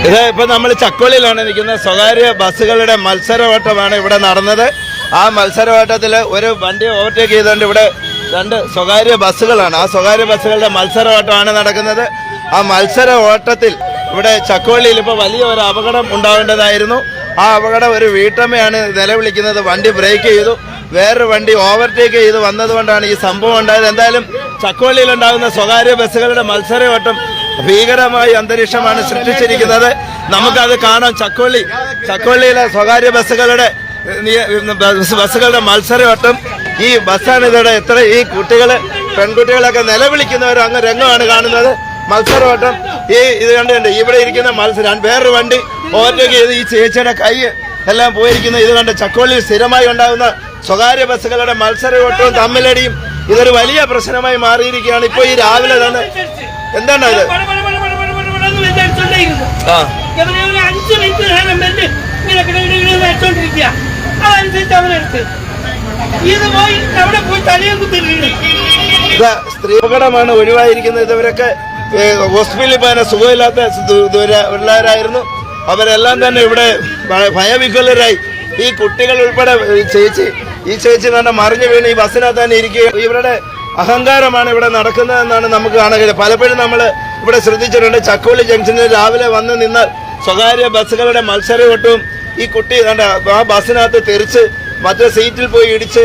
ഇത് ഇപ്പൊ നമ്മൾ ചക്കോളിയിലാണ് നിൽക്കുന്നത്. സ്വകാര്യ ബസ്സുകളുടെ മത്സരഓട്ടമാണ് ഇവിടെ നടന്നത്. ആ മത്സരഓട്ടത്തിൽ ഒരു വണ്ടി ഓവർടേക്ക് ചെയ്തുകൊണ്ട് ഇവിടെ രണ്ട് സ്വകാര്യ ബസ്സുകളാണ്. ആ സ്വകാര്യ ബസ്സുകളുടെ മത്സരഓട്ടമാണ് നടക്കുന്നത്. ആ മത്സര ഓട്ടത്തിൽ ഇവിടെ ചക്കോളിയിൽ ഇപ്പോൾ വലിയ ഒരു അപകടം ഉണ്ടാവേണ്ടതായിരുന്നു. ആ അപകടം ഒരു വീട്ടമ്മയാണ് നിലവിളിക്കുന്നത്. വണ്ടി ബ്രേക്ക് ചെയ്തു, വേറൊരു വണ്ടി ഓവർടേക്ക് ചെയ്ത് വന്നതുകൊണ്ടാണ് ഈ സംഭവം ഉണ്ടായത്. എന്തായാലും ചക്കോളിയിൽ ഉണ്ടാകുന്ന സ്വകാര്യ ബസ്സുകളുടെ മത്സരയോട്ടം ഭീകരമായ അന്തരീക്ഷമാണ് സൃഷ്ടിച്ചിരിക്കുന്നത്. നമുക്കത് കാണാം. ചക്കോളിയിലെ സ്വകാര്യ ബസ്സുകളുടെ മത്സരയോട്ടം. ഈ ബസ്സാണ് ഇതിടെ എത്ര ഈ പെൺകുട്ടികളൊക്കെ നിലവിളിക്കുന്നവർ അങ്ങ് രംഗമാണ് കാണുന്നത്. മത്സരയോട്ടം ഇത് കണ്ടുണ്ട്. ഇവിടെ ഇരിക്കുന്ന മത്സരം വേറൊരു വണ്ടി ഓവർടേക്ക് ചെയ്ത് ഈ ചേച്ചിയുടെ കൈ എല്ലാം പോയിരിക്കുന്നു. ഇത് കണ്ട് ചക്കോളിയിൽ സ്ഥിരമായി ഉണ്ടാകുന്ന സ്വകാര്യ ബസ്സുകളുടെ മത്സരയോട്ടവും തമ്മിലടിയും ഇതൊരു വലിയ പ്രശ്നമായി മാറിയിരിക്കുകയാണ്. ഇപ്പൊ ഈ രാവിലെ തന്നെ എന്താണ് ഇത് സ്ത്രീ അപകടമാണ് ഒഴിവായിരിക്കുന്നത്. ഇവരൊക്കെ ഹോസ്പിറ്റലിൽ പോയ സുഖമില്ലാത്ത പിള്ളേരായിരുന്നു. അവരെല്ലാം തന്നെ ഇവിടെ ഭയവിഹ്വലരായി. ഈ കുട്ടികൾ ഉൾപ്പെടെ ഈ ചേച്ചി തന്നെ മറിഞ്ഞു വീണ് ഈ ബസ്സിനകത്ത് തന്നെ ഇരിക്കുകയും ഇവരുടെ അഹങ്കാരമാണ് ഇവിടെ നടക്കുന്നതെന്നാണ് നമുക്ക് കാണാൻ കഴിയുന്നത്. പലപ്പോഴും നമ്മൾ ഇവിടെ ശ്രദ്ധിച്ചിട്ടുണ്ട്. ചക്കോളി ജംഗ്ഷനിൽ രാവിലെ വന്ന് നിന്നാൽ സ്വകാര്യ ബസ്സുകളുടെ മത്സരയോട്ടവും ഈ കുട്ടി ആ ബസ്സിനകത്ത് തെറിച്ച് മറ്റേ സീറ്റിൽ പോയി ഇടിച്ച്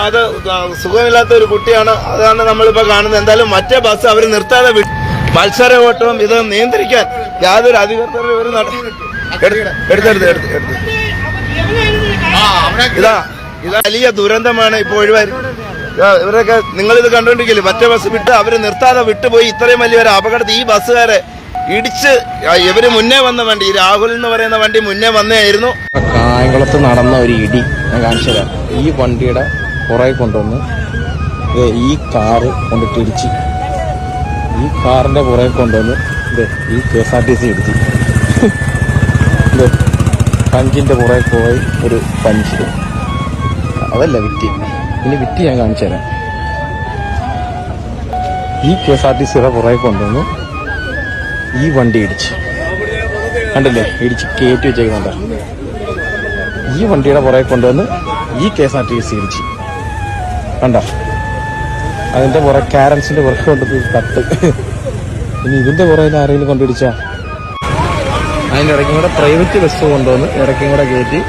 അത് സുഖമില്ലാത്ത ഒരു കുട്ടിയാണ്. അതാണ് നമ്മളിപ്പോൾ കാണുന്നത്. എന്തായാലും മറ്റേ ബസ് അവർ നിർത്താതെ മത്സരയോട്ടവും ഇത് നിയന്ത്രിക്കാൻ യാതൊരു അധികൃതരും ഒരു ഇതാ വലിയ ദുരന്തമാണ് ഇപ്പോൾ ഒഴിവായിരിക്കുന്നത്. ഇവരൊക്കെ നിങ്ങളിത് കണ്ടുകൊണ്ടിരിക്കില്ലേ? മറ്റേ ബസ് വിട്ട് അവര് നിർത്താതെ വിട്ടുപോയി. ഇത്രയും വലിയൊരു അപകടത്തിൽ ഈ ബസ്സുകാരെ ഇടിച്ച് ഇവര് മുന്നേ വന്ന വണ്ടി, രാഹുൽ എന്ന് പറയുന്ന വണ്ടി മുന്നേ വന്നേയായിരുന്നു. കായംകുളത്ത് നടന്ന ഒരു ഇടി ഞാൻ കാണിച്ചു തരാം. ഈ വണ്ടിയുടെ പുറകെ കൊണ്ടുവന്ന് ഈ കാറ് കൊണ്ടിട്ട് ഇടിച്ച്, ഈ കാറിന്റെ പുറകെ കൊണ്ടുവന്ന് ഈ KSRTC ഇടിച്ച്, പഞ്ചിന്റെ പുറകെ പോയി ഒരു പഞ്ച്. അതല്ല വിറ്റ്. ഇനി വിറ്റ് ഞാൻ കാണിച്ചു തരാം. ഈ KSRTCയുടെ പുറകെ കൊണ്ടുവന്ന് ഈ വണ്ടി ഇടിച്ച്, കണ്ടില്ലേ? ഇടിച്ച് കയറ്റി വെച്ചേക്കുന്നുണ്ട്. ഈ വണ്ടിയുടെ പുറകെ കൊണ്ടുവന്ന് ഈ KSRTC ഇടിച്ച്, കണ്ട? അതിന്റെ പുറകെ കാരൻസിന്റെ പുറകെ കൊണ്ടുവന്ന് തട്ട്. ഇനി ഇതിന്റെ പുറകിൽ ആരെങ്കിലും കൊണ്ടിടിച്ചാ അതിന്റെ ഇടയ്ക്കും കൂടെ പ്രൈവറ്റ് ബസ് കൊണ്ടുവന്ന് ഇടയ്ക്കും കൂടെ കയറ്റി